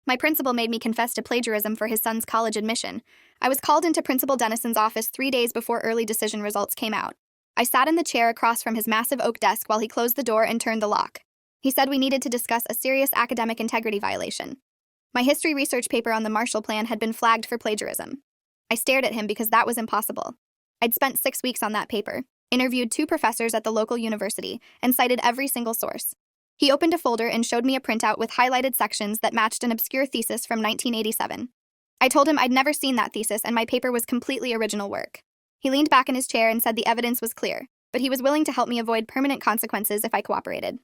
My principal made me confess to plagiarism for his son's college admission. I was called into Principal Dennison's office 3 days before early decision results came out. I sat in the chair across from his massive oak desk while he closed the door and turned the lock. He said we needed to discuss a serious academic integrity violation. My history research paper on the Marshall Plan had been flagged for plagiarism. I stared at him because that was impossible. I'd spent 6 weeks on that paper, interviewed 2 professors at the local university, and cited every single source. He opened a folder and showed me a printout with highlighted sections that matched an obscure thesis from 1987. I told him I'd never seen that thesis and my paper was completely original work. He leaned back in his chair and said the evidence was clear, but he was willing to help me avoid permanent consequences if I cooperated.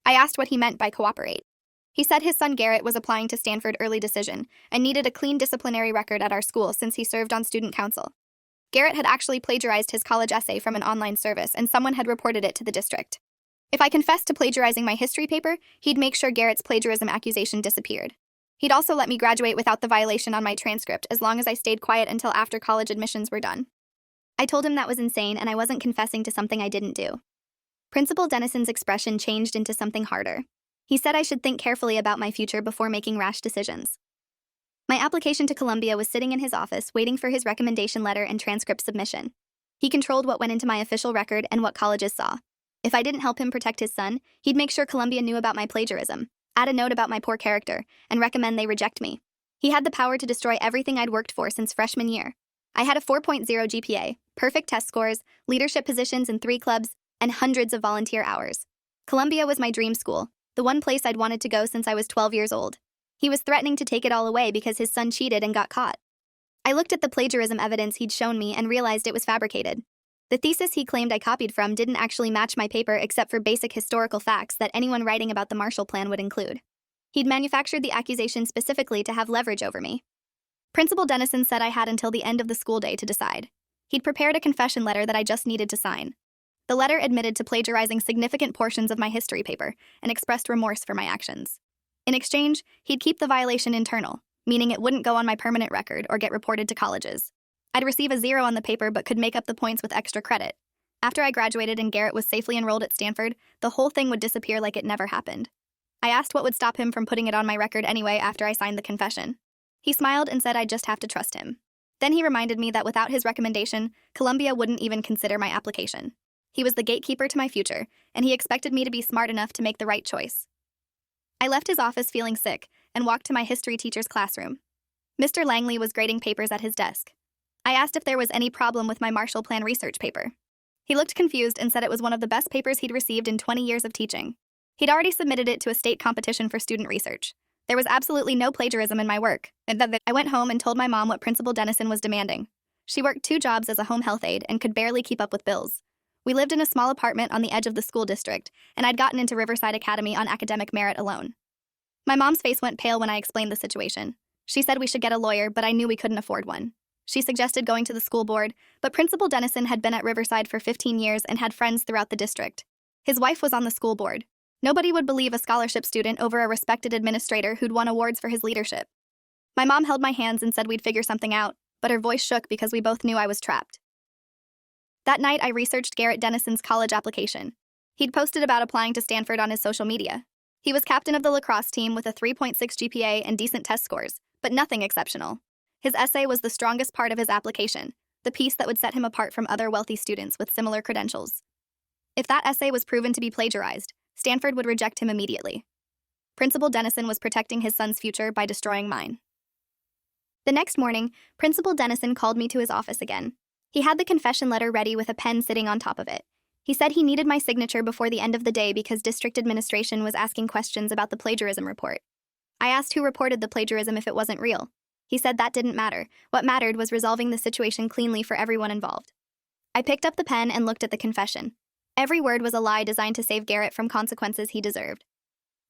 I asked what he meant by cooperate. He said his son Garrett was applying to Stanford early decision and needed a clean disciplinary record at our school since he served on student council. Garrett had actually plagiarized his college essay from an online service and someone had reported it to the district. If I confessed to plagiarizing my history paper, he'd make sure Garrett's plagiarism accusation disappeared. He'd also let me graduate without the violation on my transcript as long as I stayed quiet until after college admissions were done. I told him that was insane and I wasn't confessing to something I didn't do. Principal Dennison's expression changed into something harder. He said I should think carefully about my future before making rash decisions. My application to Columbia was sitting in his office waiting for his recommendation letter and transcript submission. He controlled what went into my official record and what colleges saw. If I didn't help him protect his son, he'd make sure Columbia knew about my plagiarism, add a note about my poor character, and recommend they reject me. He had the power to destroy everything I'd worked for since freshman year. I had a 4.0 GPA, perfect test scores, leadership positions in 3 clubs, and hundreds of volunteer hours. Columbia was my dream school, the one place I'd wanted to go since I was 12 years old. He was threatening to take it all away because his son cheated and got caught. I looked at the plagiarism evidence he'd shown me and realized it was fabricated. The thesis he claimed I copied from didn't actually match my paper except for basic historical facts that anyone writing about the Marshall Plan would include. He'd manufactured the accusation specifically to have leverage over me. Principal Dennison said I had until the end of the school day to decide. He'd prepared a confession letter that I just needed to sign. The letter admitted to plagiarizing significant portions of my history paper and expressed remorse for my actions. In exchange, he'd keep the violation internal, meaning it wouldn't go on my permanent record or get reported to colleges. I'd receive a 0 on the paper but could make up the points with extra credit. After I graduated and Garrett was safely enrolled at Stanford, the whole thing would disappear like it never happened. I asked what would stop him from putting it on my record anyway after I signed the confession. He smiled and said I'd just have to trust him. Then he reminded me that without his recommendation, Columbia wouldn't even consider my application. He was the gatekeeper to my future, and he expected me to be smart enough to make the right choice. I left his office feeling sick and walked to my history teacher's classroom. Mr. Langley was grading papers at his desk. I asked if there was any problem with my Marshall Plan research paper. He looked confused and said it was one of the best papers he'd received in 20 years of teaching. He'd already submitted it to a state competition for student research. There was absolutely no plagiarism in my work, and then I went home and told my mom what Principal Dennison was demanding. She worked 2 jobs as a home health aide and could barely keep up with bills. We lived in a small apartment on the edge of the school district, and I'd gotten into Riverside Academy on academic merit alone. My mom's face went pale when I explained the situation. She said we should get a lawyer, but I knew we couldn't afford one. She suggested going to the school board, but Principal Dennison had been at Riverside for 15 years and had friends throughout the district. His wife was on the school board. Nobody would believe a scholarship student over a respected administrator who'd won awards for his leadership. My mom held my hands and said we'd figure something out, but her voice shook because we both knew I was trapped. That night, I researched Garrett Dennison's college application. He'd posted about applying to Stanford on his social media. He was captain of the lacrosse team with a 3.6 GPA and decent test scores, but nothing exceptional. His essay was the strongest part of his application, the piece that would set him apart from other wealthy students with similar credentials. If that essay was proven to be plagiarized, Stanford would reject him immediately. Principal Dennison was protecting his son's future by destroying mine. The next morning, Principal Dennison called me to his office again. He had the confession letter ready with a pen sitting on top of it. He said he needed my signature before the end of the day because district administration was asking questions about the plagiarism report. I asked who reported the plagiarism if it wasn't real. He said that didn't matter. What mattered was resolving the situation cleanly for everyone involved. I picked up the pen and looked at the confession. Every word was a lie designed to save Garrett from consequences he deserved.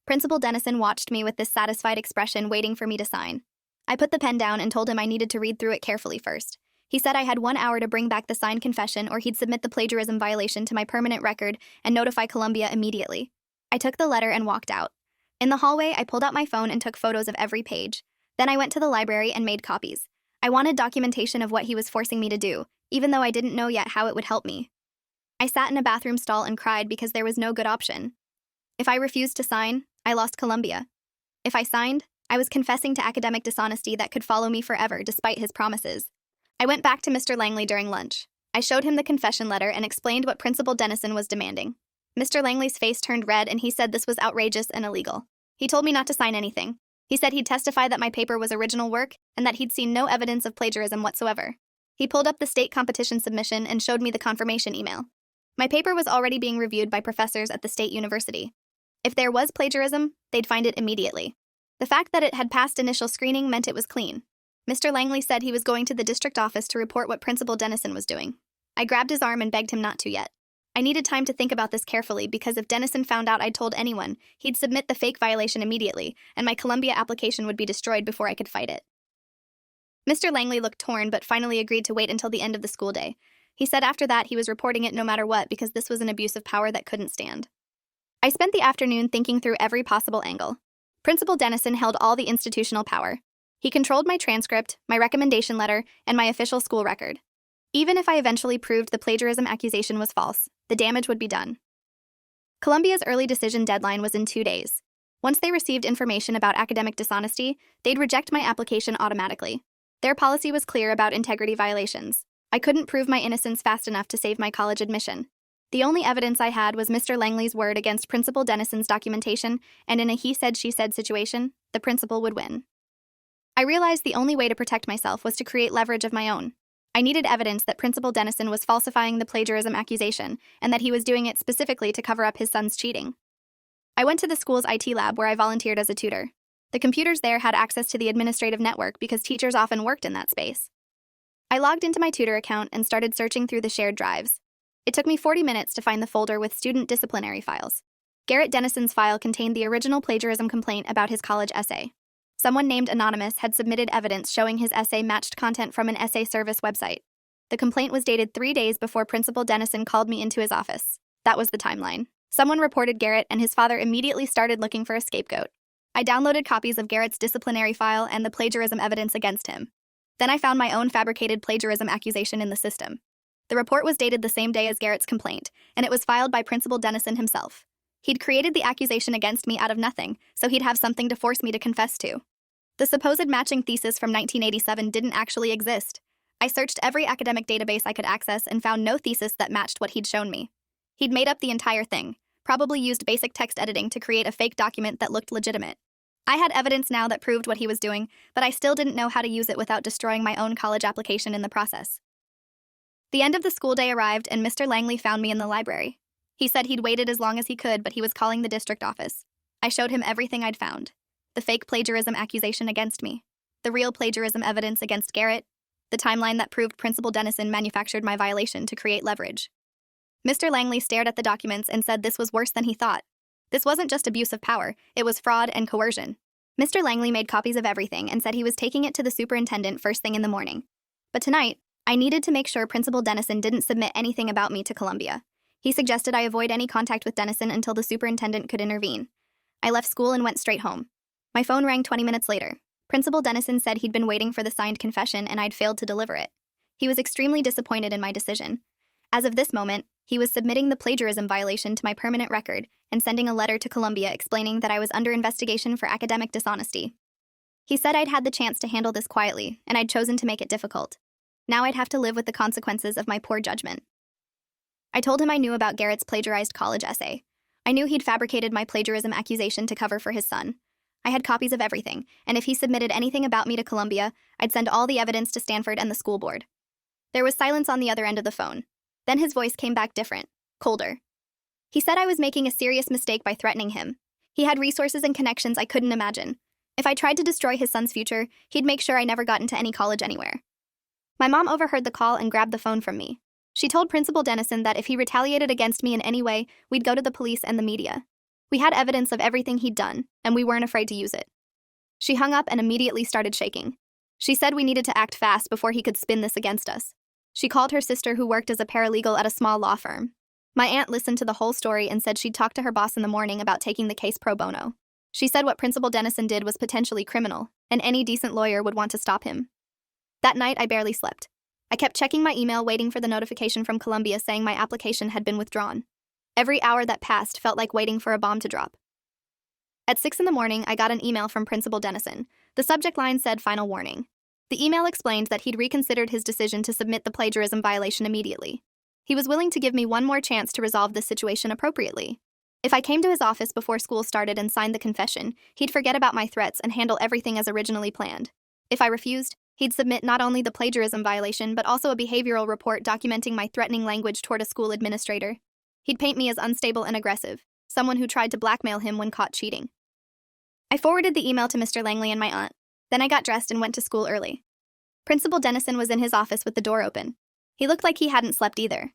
Principal Dennison watched me with this satisfied expression waiting for me to sign. I put the pen down and told him I needed to read through it carefully first. He said I had 1 hour to bring back the signed confession or he'd submit the plagiarism violation to my permanent record and notify Columbia immediately. I took the letter and walked out. In the hallway, I pulled out my phone and took photos of every page. Then I went to the library and made copies. I wanted documentation of what he was forcing me to do, even though I didn't know yet how it would help me. I sat in a bathroom stall and cried because there was no good option. If I refused to sign, I lost Columbia. If I signed, I was confessing to academic dishonesty that could follow me forever despite his promises. I went back to Mr. Langley during lunch. I showed him the confession letter and explained what Principal Dennison was demanding. Mr. Langley's face turned red and he said this was outrageous and illegal. He told me not to sign anything. He said he'd testify that my paper was original work and that he'd seen no evidence of plagiarism whatsoever. He pulled up the state competition submission and showed me the confirmation email. My paper was already being reviewed by professors at the state university. If there was plagiarism, they'd find it immediately. The fact that it had passed initial screening meant it was clean. Mr. Langley said he was going to the district office to report what Principal Dennison was doing. I grabbed his arm and begged him not to yet. I needed time to think about this carefully because if Dennison found out I'd told anyone, he'd submit the fake violation immediately, and my Columbia application would be destroyed before I could fight it. Mr. Langley looked torn but finally agreed to wait until the end of the school day. He said after that he was reporting it no matter what because this was an abuse of power that couldn't stand. I spent the afternoon thinking through every possible angle. Principal Dennison held all the institutional power. He controlled my transcript, my recommendation letter, and my official school record. Even if I eventually proved the plagiarism accusation was false, the damage would be done. Columbia's early decision deadline was in 2 days. Once they received information about academic dishonesty, they'd reject my application automatically. Their policy was clear about integrity violations. I couldn't prove my innocence fast enough to save my college admission. The only evidence I had was Mr. Langley's word against Principal Dennison's documentation, and in a he-said-she-said situation, the principal would win. I realized the only way to protect myself was to create leverage of my own. I needed evidence that Principal Dennison was falsifying the plagiarism accusation, and that he was doing it specifically to cover up his son's cheating. I went to the school's IT lab where I volunteered as a tutor. The computers there had access to the administrative network because teachers often worked in that space. I logged into my tutor account and started searching through the shared drives. It took me 40 minutes to find the folder with student disciplinary files. Garrett Dennison's file contained the original plagiarism complaint about his college essay. Someone named Anonymous had submitted evidence showing his essay matched content from an essay service website. The complaint was dated 3 days before Principal Dennison called me into his office. That was the timeline. Someone reported Garrett, and his father immediately started looking for a scapegoat. I downloaded copies of Garrett's disciplinary file and the plagiarism evidence against him. Then I found my own fabricated plagiarism accusation in the system. The report was dated the same day as Garrett's complaint, and it was filed by Principal Dennison himself. He'd created the accusation against me out of nothing, so he'd have something to force me to confess to. The supposed matching thesis from 1987 didn't actually exist. I searched every academic database I could access and found no thesis that matched what he'd shown me. He'd made up the entire thing, probably used basic text editing to create a fake document that looked legitimate. I had evidence now that proved what he was doing, but I still didn't know how to use it without destroying my own college application in the process. The end of the school day arrived and Mr. Langley found me in the library. He said he'd waited as long as he could, but he was calling the district office. I showed him everything I'd found. The fake plagiarism accusation against me, the real plagiarism evidence against Garrett, the timeline that proved Principal Dennison manufactured my violation to create leverage. Mr. Langley stared at the documents and said this was worse than he thought. This wasn't just abuse of power, it was fraud and coercion. Mr. Langley made copies of everything and said he was taking it to the superintendent first thing in the morning. But tonight, I needed to make sure Principal Dennison didn't submit anything about me to Columbia. He suggested I avoid any contact with Dennison until the superintendent could intervene. I left school and went straight home. My phone rang 20 minutes later. Principal Dennison said he'd been waiting for the signed confession and I'd failed to deliver it. He was extremely disappointed in my decision. As of this moment, he was submitting the plagiarism violation to my permanent record and sending a letter to Columbia explaining that I was under investigation for academic dishonesty. He said I'd had the chance to handle this quietly, and I'd chosen to make it difficult. Now I'd have to live with the consequences of my poor judgment. I told him I knew about Garrett's plagiarized college essay. I knew he'd fabricated my plagiarism accusation to cover for his son. I had copies of everything, and if he submitted anything about me to Columbia, I'd send all the evidence to Stanford and the school board. There was silence on the other end of the phone. Then his voice came back different, colder. He said I was making a serious mistake by threatening him. He had resources and connections I couldn't imagine. If I tried to destroy his son's future, he'd make sure I never got into any college anywhere. My mom overheard the call and grabbed the phone from me. She told Principal Dennison that if he retaliated against me in any way, we'd go to the police and the media. We had evidence of everything he'd done, and we weren't afraid to use it. She hung up and immediately started shaking. She said we needed to act fast before he could spin this against us. She called her sister who worked as a paralegal at a small law firm. My aunt listened to the whole story and said she'd talk to her boss in the morning about taking the case pro bono. She said what Principal Dennison did was potentially criminal, and any decent lawyer would want to stop him. That night, I barely slept. I kept checking my email waiting for the notification from Columbia saying my application had been withdrawn. Every hour that passed felt like waiting for a bomb to drop. At 6 in the morning, I got an email from Principal Dennison. The subject line said final warning. The email explained that he'd reconsidered his decision to submit the plagiarism violation immediately. He was willing to give me one more chance to resolve this situation appropriately. If I came to his office before school started and signed the confession, he'd forget about my threats and handle everything as originally planned. If I refused, he'd submit not only the plagiarism violation but also a behavioral report documenting my threatening language toward a school administrator. He'd paint me as unstable and aggressive, someone who tried to blackmail him when caught cheating. I forwarded the email to Mr. Langley and my aunt. Then I got dressed and went to school early. Principal Dennison was in his office with the door open. He looked like he hadn't slept either.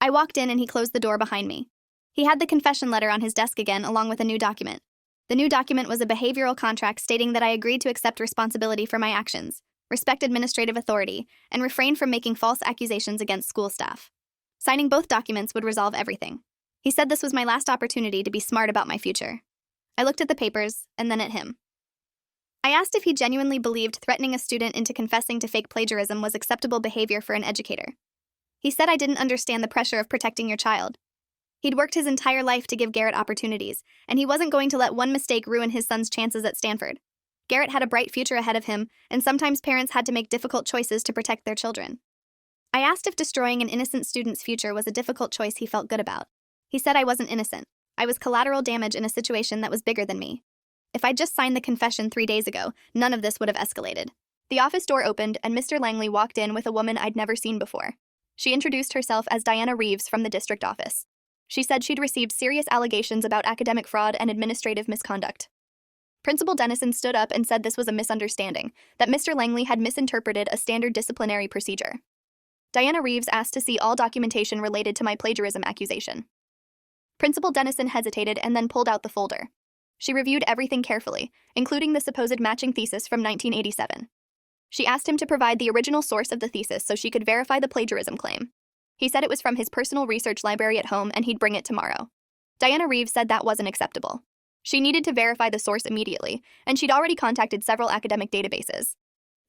I walked in and he closed the door behind me. He had the confession letter on his desk again, along with a new document. The new document was a behavioral contract stating that I agreed to accept responsibility for my actions, respect administrative authority, and refrain from making false accusations against school staff. Signing both documents would resolve everything. He said this was my last opportunity to be smart about my future. I looked at the papers, and then at him. I asked if he genuinely believed threatening a student into confessing to fake plagiarism was acceptable behavior for an educator. He said I didn't understand the pressure of protecting your child. He'd worked his entire life to give Garrett opportunities, and he wasn't going to let one mistake ruin his son's chances at Stanford. Garrett had a bright future ahead of him, and sometimes parents had to make difficult choices to protect their children. I asked if destroying an innocent student's future was a difficult choice he felt good about. He said I wasn't innocent. I was collateral damage in a situation that was bigger than me. If I'd just signed the confession 3 days ago, none of this would have escalated. The office door opened, and Mr. Langley walked in with a woman I'd never seen before. She introduced herself as Diana Reeves from the district office. She said she'd received serious allegations about academic fraud and administrative misconduct. Principal Dennison stood up and said this was a misunderstanding, that Mr. Langley had misinterpreted a standard disciplinary procedure. Diana Reeves asked to see all documentation related to my plagiarism accusation. Principal Dennison hesitated and then pulled out the folder. She reviewed everything carefully, including the supposed matching thesis from 1987. She asked him to provide the original source of the thesis so she could verify the plagiarism claim. He said it was from his personal research library at home and he'd bring it tomorrow. Diana Reeves said that wasn't acceptable. She needed to verify the source immediately, and she'd already contacted several academic databases.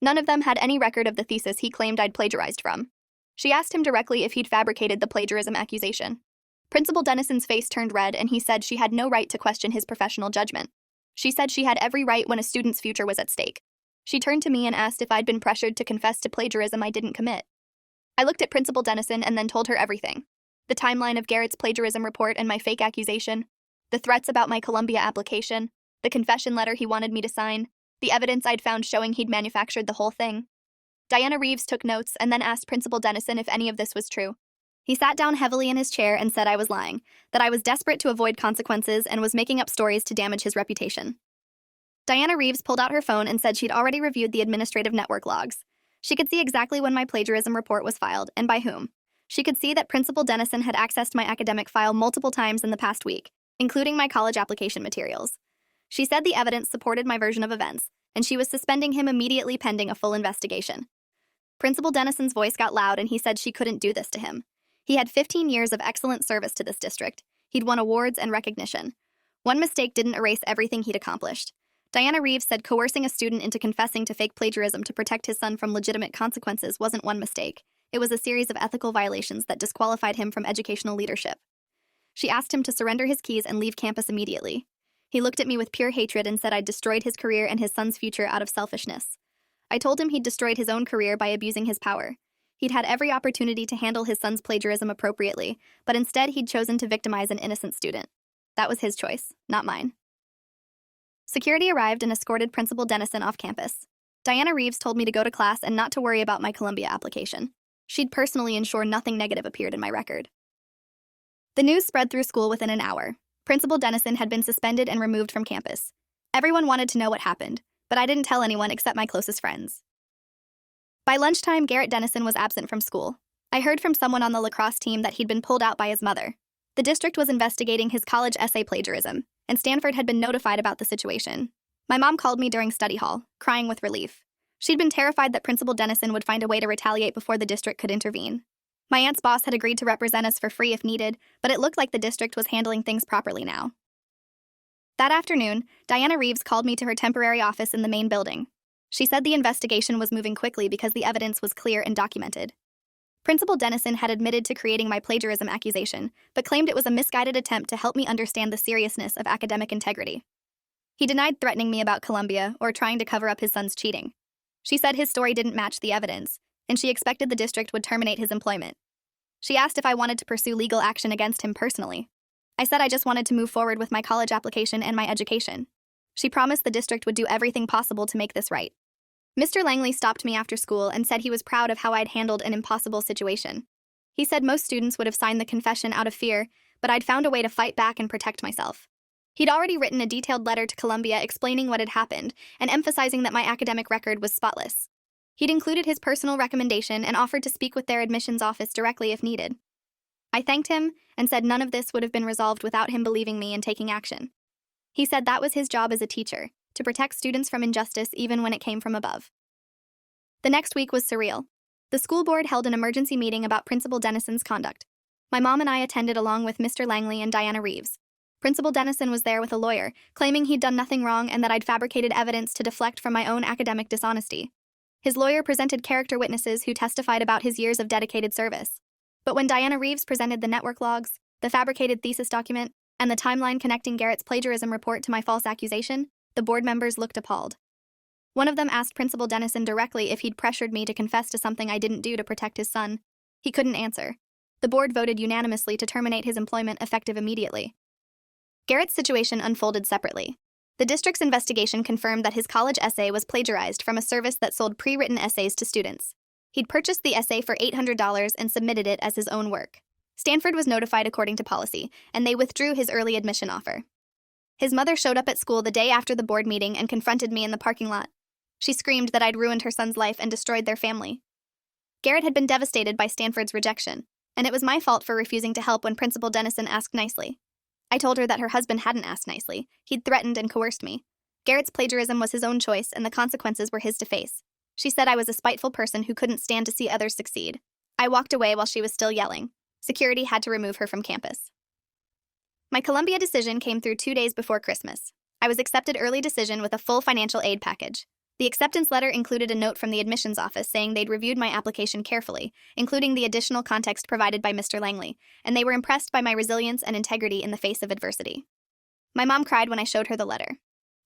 None of them had any record of the thesis he claimed I'd plagiarized from. She asked him directly if he'd fabricated the plagiarism accusation. Principal Dennison's face turned red and he said she had no right to question his professional judgment. She said she had every right when a student's future was at stake. She turned to me and asked if I'd been pressured to confess to plagiarism I didn't commit. I looked at Principal Dennison and then told her everything. The timeline of Garrett's plagiarism report and my fake accusation, the threats about my Columbia application, the confession letter he wanted me to sign, the evidence I'd found showing he'd manufactured the whole thing. Diana Reeves took notes and then asked Principal Dennison if any of this was true. He sat down heavily in his chair and said I was lying, that I was desperate to avoid consequences and was making up stories to damage his reputation. Diana Reeves pulled out her phone and said she'd already reviewed the administrative network logs. She could see exactly when my plagiarism report was filed and by whom. She could see that Principal Dennison had accessed my academic file multiple times in the past week, including my college application materials. She said the evidence supported my version of events, and she was suspending him immediately pending a full investigation. Principal Dennison's voice got loud and he said she couldn't do this to him. He had 15 years of excellent service to this district. He'd won awards and recognition. One mistake didn't erase everything he'd accomplished. Diana Reeves said coercing a student into confessing to fake plagiarism to protect his son from legitimate consequences wasn't one mistake. It was a series of ethical violations that disqualified him from educational leadership. She asked him to surrender his keys and leave campus immediately. He looked at me with pure hatred and said I'd destroyed his career and his son's future out of selfishness. I told him he'd destroyed his own career by abusing his power. He'd had every opportunity to handle his son's plagiarism appropriately, but instead he'd chosen to victimize an innocent student. That was his choice, not mine. Security arrived and escorted Principal Dennison off campus. Diana Reeves told me to go to class and not to worry about my Columbia application. She'd personally ensure nothing negative appeared in my record. The news spread through school within an hour. Principal Dennison had been suspended and removed from campus. Everyone wanted to know what happened, but I didn't tell anyone except my closest friends. By lunchtime, Garrett Dennison was absent from school. I heard from someone on the lacrosse team that he'd been pulled out by his mother. The district was investigating his college essay plagiarism, and Stanford had been notified about the situation. My mom called me during study hall, crying with relief. She'd been terrified that Principal Dennison would find a way to retaliate before the district could intervene. My aunt's boss had agreed to represent us for free if needed, but it looked like the district was handling things properly now. That afternoon, Diana Reeves called me to her temporary office in the main building. She said the investigation was moving quickly because the evidence was clear and documented. Principal Dennison had admitted to creating my plagiarism accusation, but claimed it was a misguided attempt to help me understand the seriousness of academic integrity. He denied threatening me about Columbia or trying to cover up his son's cheating. She said his story didn't match the evidence, and she expected the district would terminate his employment. She asked if I wanted to pursue legal action against him personally. I said I just wanted to move forward with my college application and my education. She promised the district would do everything possible to make this right. Mr. Langley stopped me after school and said he was proud of how I'd handled an impossible situation. He said most students would have signed the confession out of fear, but I'd found a way to fight back and protect myself. He'd already written a detailed letter to Columbia explaining what had happened and emphasizing that my academic record was spotless. He'd included his personal recommendation and offered to speak with their admissions office directly if needed. I thanked him and said none of this would have been resolved without him believing me and taking action. He said that was his job as a teacher, to protect students from injustice even when it came from above. The next week was surreal. The school board held an emergency meeting about Principal Dennison's conduct. My mom and I attended along with Mr. Langley and Diana Reeves. Principal Dennison was there with a lawyer, claiming he'd done nothing wrong and that I'd fabricated evidence to deflect from my own academic dishonesty. His lawyer presented character witnesses who testified about his years of dedicated service. But when Diana Reeves presented the network logs, the fabricated thesis document, and the timeline connecting Garrett's plagiarism report to my false accusation, the board members looked appalled. One of them asked Principal Dennison directly if he'd pressured me to confess to something I didn't do to protect his son. He couldn't answer. The board voted unanimously to terminate his employment effective immediately. Garrett's situation unfolded separately. The district's investigation confirmed that his college essay was plagiarized from a service that sold pre-written essays to students. He'd purchased the essay for $800 and submitted it as his own work. Stanford was notified according to policy, and they withdrew his early admission offer. His mother showed up at school the day after the board meeting and confronted me in the parking lot. She screamed that I'd ruined her son's life and destroyed their family. Garrett had been devastated by Stanford's rejection, and it was my fault for refusing to help when Principal Dennison asked nicely. I told her that her husband hadn't asked nicely. He'd threatened and coerced me. Garrett's plagiarism was his own choice, and the consequences were his to face. She said I was a spiteful person who couldn't stand to see others succeed. I walked away while she was still yelling. Security had to remove her from campus. My Columbia decision came through 2 days before Christmas. I was accepted early decision with a full financial aid package. The acceptance letter included a note from the admissions office saying they'd reviewed my application carefully, including the additional context provided by Mr. Langley, and they were impressed by my resilience and integrity in the face of adversity. My mom cried when I showed her the letter.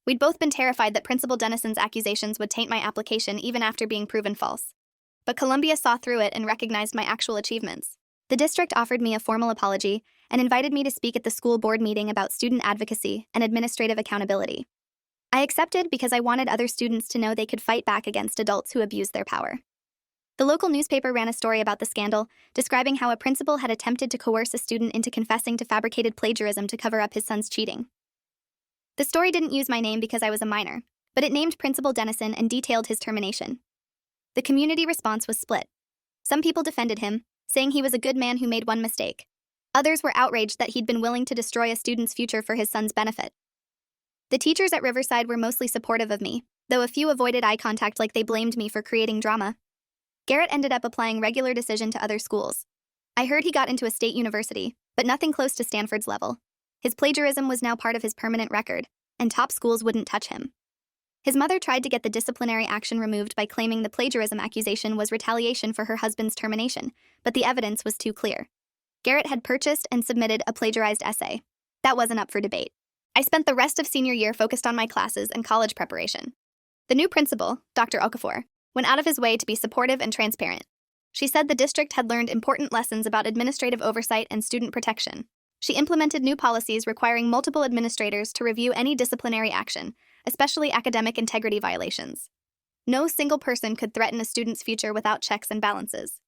We'd both been terrified that Principal Dennison's accusations would taint my application even after being proven false. But Columbia saw through it and recognized my actual achievements. The district offered me a formal apology and invited me to speak at the school board meeting about student advocacy and administrative accountability. I accepted because I wanted other students to know they could fight back against adults who abused their power. The local newspaper ran a story about the scandal, describing how a principal had attempted to coerce a student into confessing to fabricated plagiarism to cover up his son's cheating. The story didn't use my name because I was a minor, but it named Principal Dennison and detailed his termination. The community response was split. Some people defended him, saying he was a good man who made one mistake. Others were outraged that he'd been willing to destroy a student's future for his son's benefit. The teachers at Riverside were mostly supportive of me, though a few avoided eye contact like they blamed me for creating drama. Garrett ended up applying regular decision to other schools. I heard he got into a state university, but nothing close to Stanford's level. His plagiarism was now part of his permanent record, and top schools wouldn't touch him. His mother tried to get the disciplinary action removed by claiming the plagiarism accusation was retaliation for her husband's termination, but the evidence was too clear. Garrett had purchased and submitted a plagiarized essay. That wasn't up for debate. I spent the rest of senior year focused on my classes and college preparation. The new principal, Dr. Okafor, went out of his way to be supportive and transparent. She said the district had learned important lessons about administrative oversight and student protection. She implemented new policies requiring multiple administrators to review any disciplinary action, especially academic integrity violations. No single person could threaten a student's future without checks and balances.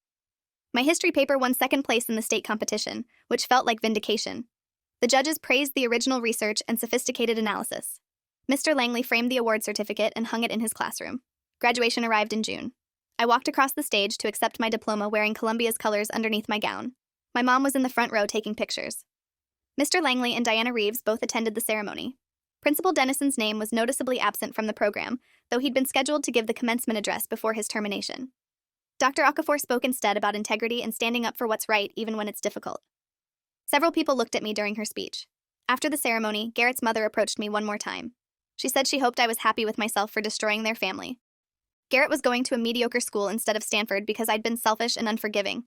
My history paper won second place in the state competition, which felt like vindication. The judges praised the original research and sophisticated analysis. Mr. Langley framed the award certificate and hung it in his classroom. Graduation arrived in June. I walked across the stage to accept my diploma wearing Columbia's colors underneath my gown. My mom was in the front row taking pictures. Mr. Langley and Diana Reeves both attended the ceremony. Principal Dennison's name was noticeably absent from the program, though he'd been scheduled to give the commencement address before his termination. Dr. Okafor spoke instead about integrity and standing up for what's right even when it's difficult. Several people looked at me during her speech. After the ceremony, Garrett's mother approached me one more time. She said she hoped I was happy with myself for destroying their family. Garrett was going to a mediocre school instead of Stanford because I'd been selfish and unforgiving.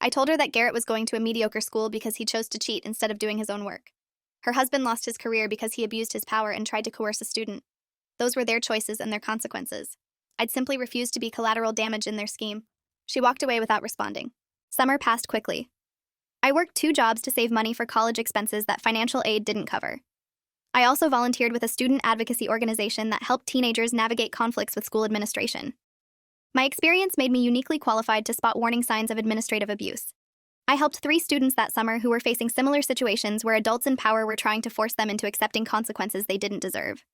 I told her that Garrett was going to a mediocre school because he chose to cheat instead of doing his own work. Her husband lost his career because he abused his power and tried to coerce a student. Those were their choices and their consequences. I'd simply refuse to be collateral damage in their scheme. She walked away without responding. Summer passed quickly. I worked 2 jobs to save money for college expenses that financial aid didn't cover. I also volunteered with a student advocacy organization that helped teenagers navigate conflicts with school administration. My experience made me uniquely qualified to spot warning signs of administrative abuse. I helped 3 students that summer who were facing similar situations where adults in power were trying to force them into accepting consequences they didn't deserve.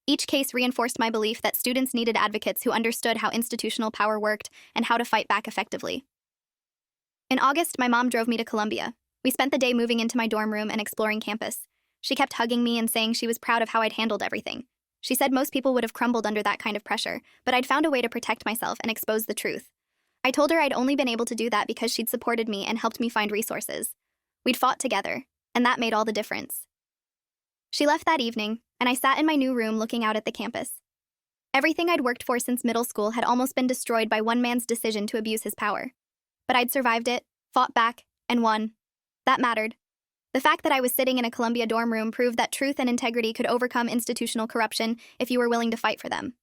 Each case reinforced my belief that students needed advocates who understood how institutional power worked and how to fight back effectively. In August, my mom drove me to Columbia. We spent the day moving into my dorm room and exploring campus. She kept hugging me and saying she was proud of how I'd handled everything. She said most people would have crumbled under that kind of pressure, but I'd found a way to protect myself and expose the truth. I told her I'd only been able to do that because she'd supported me and helped me find resources. We'd fought together, and that made all the difference. She left that evening, and I sat in my new room looking out at the campus. Everything I'd worked for since middle school had almost been destroyed by one man's decision to abuse his power. But I'd survived it, fought back, and won. That mattered. The fact that I was sitting in a Columbia dorm room proved that truth and integrity could overcome institutional corruption if you were willing to fight for them.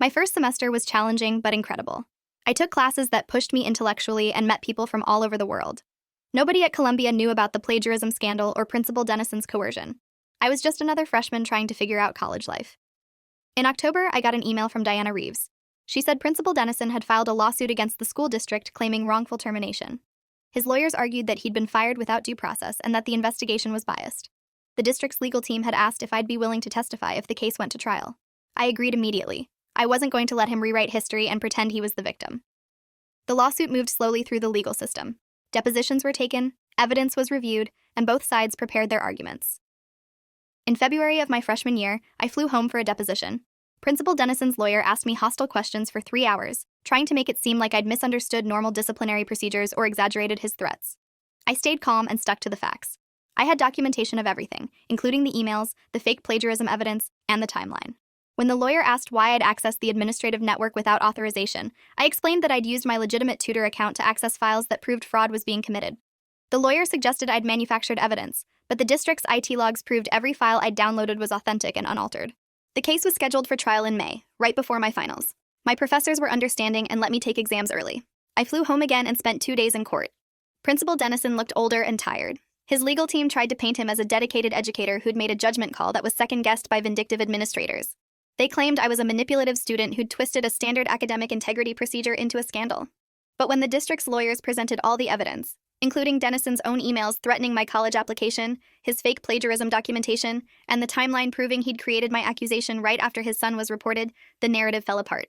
My first semester was challenging but incredible. I took classes that pushed me intellectually and met people from all over the world. Nobody at Columbia knew about the plagiarism scandal or Principal Dennison's coercion. I was just another freshman trying to figure out college life. In October, I got an email from Diana Reeves. She said Principal Dennison had filed a lawsuit against the school district claiming wrongful termination. His lawyers argued that he'd been fired without due process and that the investigation was biased. The district's legal team had asked if I'd be willing to testify if the case went to trial. I agreed immediately. I wasn't going to let him rewrite history and pretend he was the victim. The lawsuit moved slowly through the legal system. Depositions were taken, evidence was reviewed, and both sides prepared their arguments. In February of my freshman year, I flew home for a deposition. Principal Dennison's lawyer asked me hostile questions for 3 hours, trying to make it seem like I'd misunderstood normal disciplinary procedures or exaggerated his threats. I stayed calm and stuck to the facts. I had documentation of everything, including the emails, the fake plagiarism evidence, and the timeline. When the lawyer asked why I'd accessed the administrative network without authorization, I explained that I'd used my legitimate tutor account to access files that proved fraud was being committed. The lawyer suggested I'd manufactured evidence, but the district's IT logs proved every file I'd downloaded was authentic and unaltered. The case was scheduled for trial in May, right before my finals. My professors were understanding and let me take exams early. I flew home again and spent 2 days in court. Principal Dennison looked older and tired. His legal team tried to paint him as a dedicated educator who'd made a judgment call that was second-guessed by vindictive administrators. They claimed I was a manipulative student who'd twisted a standard academic integrity procedure into a scandal. But when the district's lawyers presented all the evidence, including Dennison's own emails threatening my college application, his fake plagiarism documentation, and the timeline proving he'd created my accusation right after his son was reported, the narrative fell apart.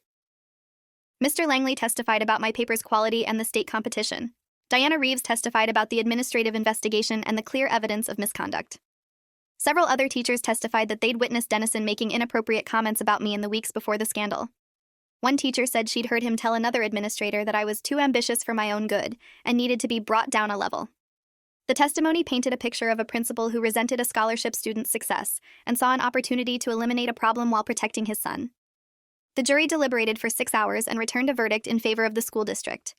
Mr. Langley testified about my paper's quality and the state competition. Diana Reeves testified about the administrative investigation and the clear evidence of misconduct. Several other teachers testified that they'd witnessed Dennison making inappropriate comments about me in the weeks before the scandal. One teacher said she'd heard him tell another administrator that I was too ambitious for my own good and needed to be brought down a level. The testimony painted a picture of a principal who resented a scholarship student's success and saw an opportunity to eliminate a problem while protecting his son. The jury deliberated for 6 hours and returned a verdict in favor of the school district.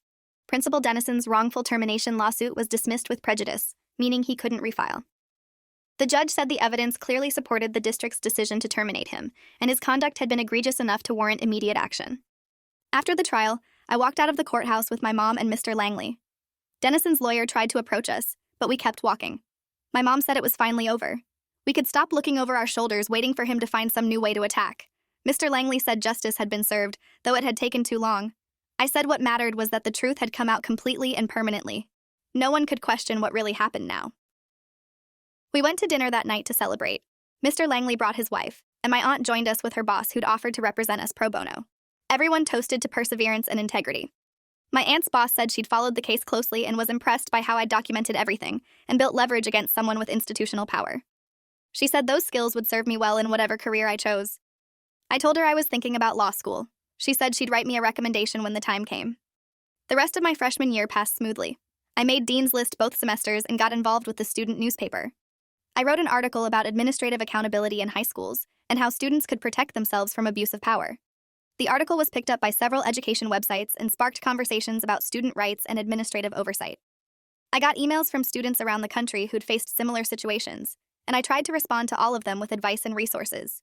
Principal Dennison's wrongful termination lawsuit was dismissed with prejudice, meaning he couldn't refile. The judge said the evidence clearly supported the district's decision to terminate him, and his conduct had been egregious enough to warrant immediate action. After the trial, I walked out of the courthouse with my mom and Mr. Langley. Dennison's lawyer tried to approach us, but we kept walking. My mom said it was finally over. We could stop looking over our shoulders waiting for him to find some new way to attack. Mr. Langley said justice had been served, though it had taken too long. I said what mattered was that the truth had come out completely and permanently. No one could question what really happened now. We went to dinner that night to celebrate. Mr. Langley brought his wife, and my aunt joined us with her boss who'd offered to represent us pro bono. Everyone toasted to perseverance and integrity. My aunt's boss said she'd followed the case closely and was impressed by how I'd documented everything and built leverage against someone with institutional power. She said those skills would serve me well in whatever career I chose. I told her I was thinking about law school. She said she'd write me a recommendation when the time came. The rest of my freshman year passed smoothly. I made Dean's List both semesters and got involved with the student newspaper. I wrote an article about administrative accountability in high schools and how students could protect themselves from abuse of power. The article was picked up by several education websites and sparked conversations about student rights and administrative oversight. I got emails from students around the country who'd faced similar situations, and I tried to respond to all of them with advice and resources.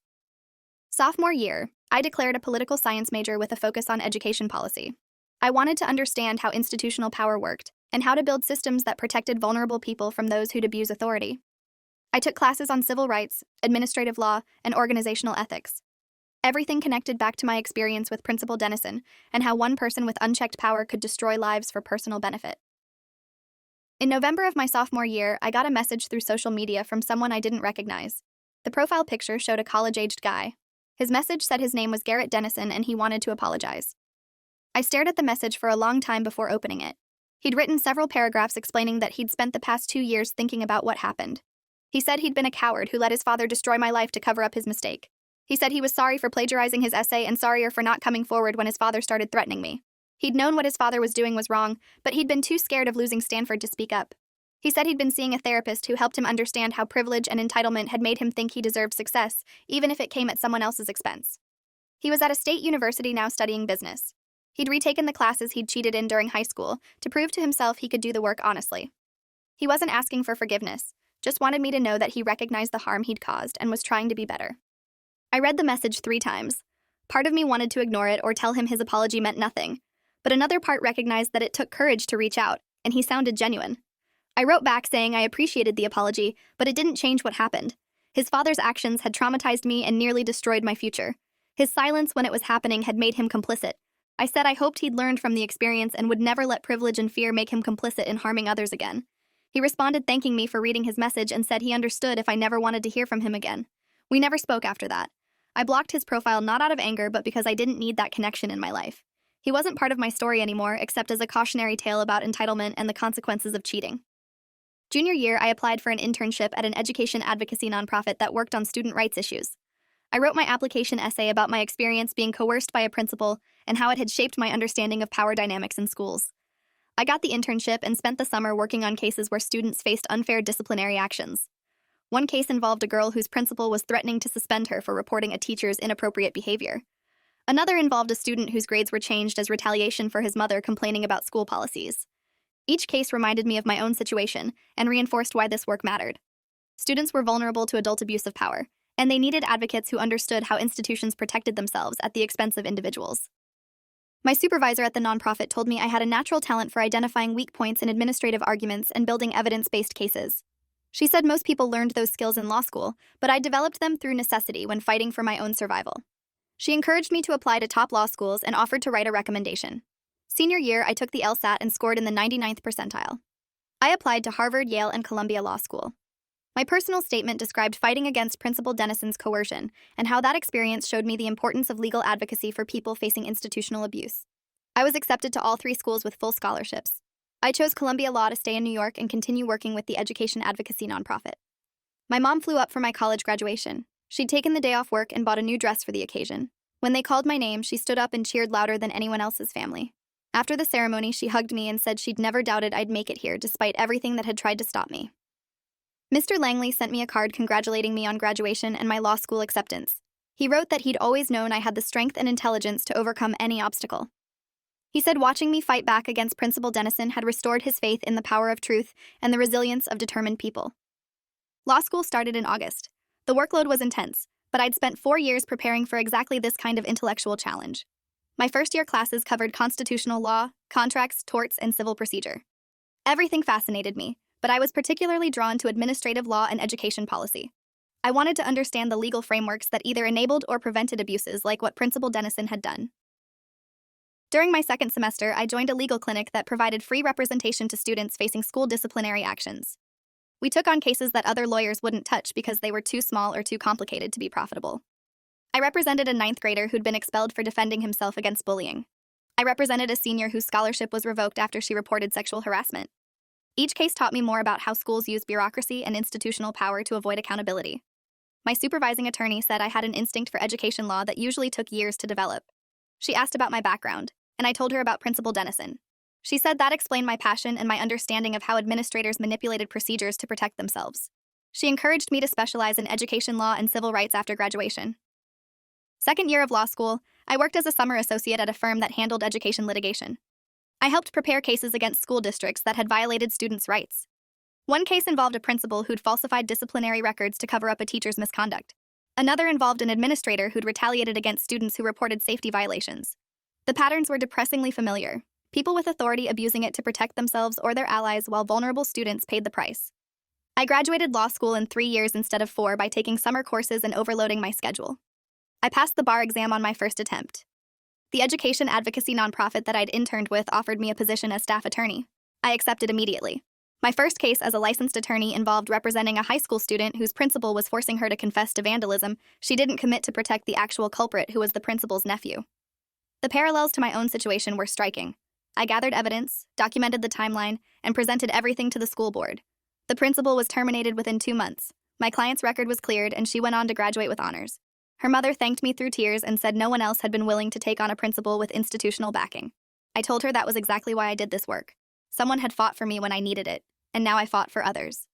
Sophomore year, I declared a political science major with a focus on education policy. I wanted to understand how institutional power worked and how to build systems that protected vulnerable people from those who'd abuse authority. I took classes on civil rights, administrative law, and organizational ethics. Everything connected back to my experience with Principal Dennison and how one person with unchecked power could destroy lives for personal benefit. In November of my sophomore year, I got a message through social media from someone I didn't recognize. The profile picture showed a college-aged guy. His message said his name was Garrett Dennison and he wanted to apologize. I stared at the message for a long time before opening it. He'd written several paragraphs explaining that he'd spent the past 2 years thinking about what happened. He said he'd been a coward who let his father destroy my life to cover up his mistake. He said he was sorry for plagiarizing his essay and sorrier for not coming forward when his father started threatening me. He'd known what his father was doing was wrong, but he'd been too scared of losing Stanford to speak up. He said he'd been seeing a therapist who helped him understand how privilege and entitlement had made him think he deserved success, even if it came at someone else's expense. He was at a state university now studying business. He'd retaken the classes he'd cheated in during high school to prove to himself he could do the work honestly. He wasn't asking for forgiveness, just wanted me to know that he recognized the harm he'd caused and was trying to be better. I read the message 3 times. Part of me wanted to ignore it or tell him his apology meant nothing, but another part recognized that it took courage to reach out, and he sounded genuine. I wrote back saying I appreciated the apology, but it didn't change what happened. His father's actions had traumatized me and nearly destroyed my future. His silence when it was happening had made him complicit. I said I hoped he'd learned from the experience and would never let privilege and fear make him complicit in harming others again. He responded thanking me for reading his message and said he understood if I never wanted to hear from him again. We never spoke after that. I blocked his profile not out of anger, but because I didn't need that connection in my life. He wasn't part of my story anymore, except as a cautionary tale about entitlement and the consequences of cheating. Junior year, I applied for an internship at an education advocacy nonprofit that worked on student rights issues. I wrote my application essay about my experience being coerced by a principal and how it had shaped my understanding of power dynamics in schools. I got the internship and spent the summer working on cases where students faced unfair disciplinary actions. One case involved a girl whose principal was threatening to suspend her for reporting a teacher's inappropriate behavior. Another involved a student whose grades were changed as retaliation for his mother complaining about school policies. Each case reminded me of my own situation and reinforced why this work mattered. Students were vulnerable to adult abuse of power, and they needed advocates who understood how institutions protected themselves at the expense of individuals. My supervisor at the nonprofit told me I had a natural talent for identifying weak points in administrative arguments and building evidence-based cases. She said most people learned those skills in law school, but I developed them through necessity when fighting for my own survival. She encouraged me to apply to top law schools and offered to write a recommendation. Senior year, I took the LSAT and scored in the 99th percentile. I applied to Harvard, Yale, and Columbia Law School. My personal statement described fighting against Principal Dennison's coercion and how that experience showed me the importance of legal advocacy for people facing institutional abuse. I was accepted to all 3 schools with full scholarships. I chose Columbia Law to stay in New York and continue working with the education advocacy nonprofit. My mom flew up for my college graduation. She'd taken the day off work and bought a new dress for the occasion. When they called my name, she stood up and cheered louder than anyone else's family. After the ceremony, she hugged me and said she'd never doubted I'd make it here despite everything that had tried to stop me. Mr. Langley sent me a card congratulating me on graduation and my law school acceptance. He wrote that he'd always known I had the strength and intelligence to overcome any obstacle. He said watching me fight back against Principal Dennison had restored his faith in the power of truth and the resilience of determined people. Law school started in August. The workload was intense, but I'd spent 4 years preparing for exactly this kind of intellectual challenge. My first-year classes covered constitutional law, contracts, torts, and civil procedure. Everything fascinated me, but I was particularly drawn to administrative law and education policy. I wanted to understand the legal frameworks that either enabled or prevented abuses like what Principal Dennison had done. During my second semester, I joined a legal clinic that provided free representation to students facing school disciplinary actions. We took on cases that other lawyers wouldn't touch because they were too small or too complicated to be profitable. I represented a 9th grader who'd been expelled for defending himself against bullying. I represented a senior whose scholarship was revoked after she reported sexual harassment. Each case taught me more about how schools use bureaucracy and institutional power to avoid accountability. My supervising attorney said I had an instinct for education law that usually took years to develop. She asked about my background, and I told her about Principal Dennison. She said that explained my passion and my understanding of how administrators manipulated procedures to protect themselves. She encouraged me to specialize in education law and civil rights after graduation. Second year of law school, I worked as a summer associate at a firm that handled education litigation. I helped prepare cases against school districts that had violated students' rights. One case involved a principal who'd falsified disciplinary records to cover up a teacher's misconduct. Another involved an administrator who'd retaliated against students who reported safety violations. The patterns were depressingly familiar. People with authority abusing it to protect themselves or their allies while vulnerable students paid the price. I graduated law school in 3 years instead of 4 by taking summer courses and overloading my schedule. I passed the bar exam on my first attempt. The education advocacy nonprofit that I'd interned with offered me a position as staff attorney. I accepted immediately. My first case as a licensed attorney involved representing a high school student whose principal was forcing her to confess to vandalism she didn't commit to protect the actual culprit, who was the principal's nephew. The parallels to my own situation were striking. I gathered evidence, documented the timeline, and presented everything to the school board. The principal was terminated within 2 months. My client's record was cleared, and she went on to graduate with honors. Her mother thanked me through tears and said no one else had been willing to take on a principal with institutional backing. I told her that was exactly why I did this work. Someone had fought for me when I needed it, and now I fought for others.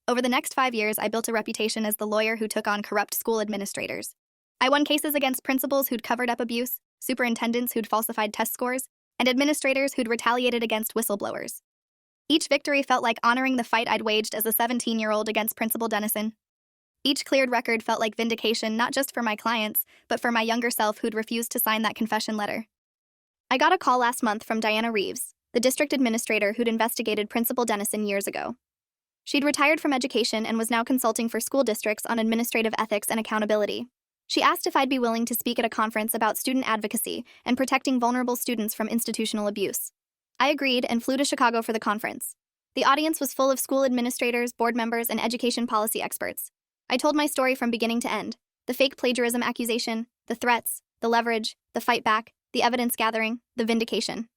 Over the next 5 years, I built a reputation as the lawyer who took on corrupt school administrators. I won cases against principals who'd covered up abuse, superintendents who'd falsified test scores, and administrators who'd retaliated against whistleblowers. Each victory felt like honoring the fight I'd waged as a 17-year-old against Principal Dennison. Each cleared record felt like vindication not just for my clients, but for my younger self who'd refused to sign that confession letter. I got a call last month from Diana Reeves, the district administrator who'd investigated Principal Dennison years ago. She'd retired from education and was now consulting for school districts on administrative ethics and accountability. She asked if I'd be willing to speak at a conference about student advocacy and protecting vulnerable students from institutional abuse. I agreed and flew to Chicago for the conference. The audience was full of school administrators, board members, and education policy experts. I told my story from beginning to end: the fake plagiarism accusation, the threats, the leverage, the fight back, the evidence gathering, the vindication.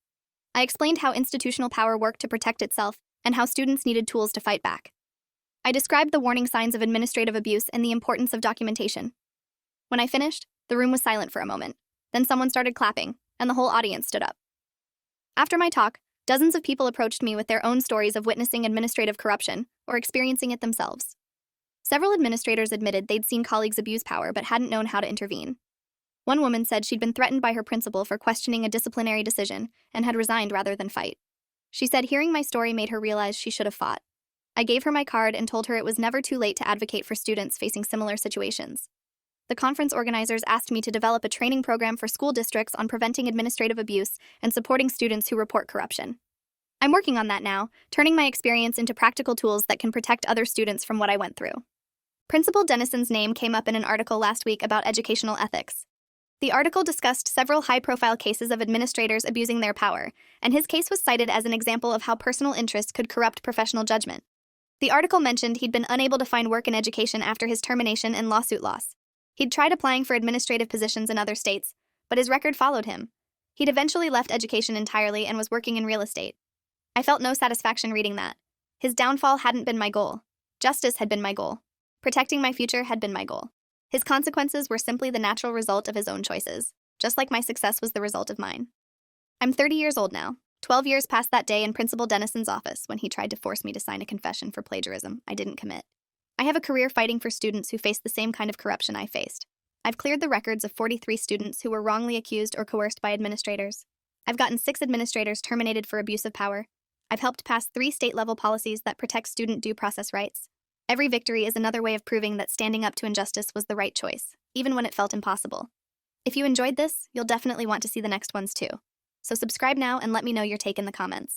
I explained how institutional power worked to protect itself and how students needed tools to fight back. I described the warning signs of administrative abuse and the importance of documentation. When I finished, the room was silent for a moment. Then someone started clapping, and the whole audience stood up. After my talk, dozens of people approached me with their own stories of witnessing administrative corruption or experiencing it themselves. Several administrators admitted they'd seen colleagues abuse power but hadn't known how to intervene. One woman said she'd been threatened by her principal for questioning a disciplinary decision and had resigned rather than fight. She said hearing my story made her realize she should have fought. I gave her my card and told her it was never too late to advocate for students facing similar situations. The conference organizers asked me to develop a training program for school districts on preventing administrative abuse and supporting students who report corruption. I'm working on that now, turning my experience into practical tools that can protect other students from what I went through. Principal Dennison's name came up in an article last week about educational ethics. The article discussed several high-profile cases of administrators abusing their power, and his case was cited as an example of how personal interest could corrupt professional judgment. The article mentioned he'd been unable to find work in education after his termination and lawsuit loss. He'd tried applying for administrative positions in other states, but his record followed him. He'd eventually left education entirely and was working in real estate. I felt no satisfaction reading that. His downfall hadn't been my goal. Justice had been my goal. Protecting my future had been my goal. His consequences were simply the natural result of his own choices, just like my success was the result of mine. I'm 30 years old now, 12 years past that day in Principal Dennison's office when he tried to force me to sign a confession for plagiarism I didn't commit. I have a career fighting for students who face the same kind of corruption I faced. I've cleared the records of 43 students who were wrongly accused or coerced by administrators. I've gotten 6 administrators terminated for abuse of power. I've helped pass 3 state-level policies that protect student due process rights. Every victory is another way of proving that standing up to injustice was the right choice, even when it felt impossible. If you enjoyed this, you'll definitely want to see the next ones too. So subscribe now and let me know your take in the comments.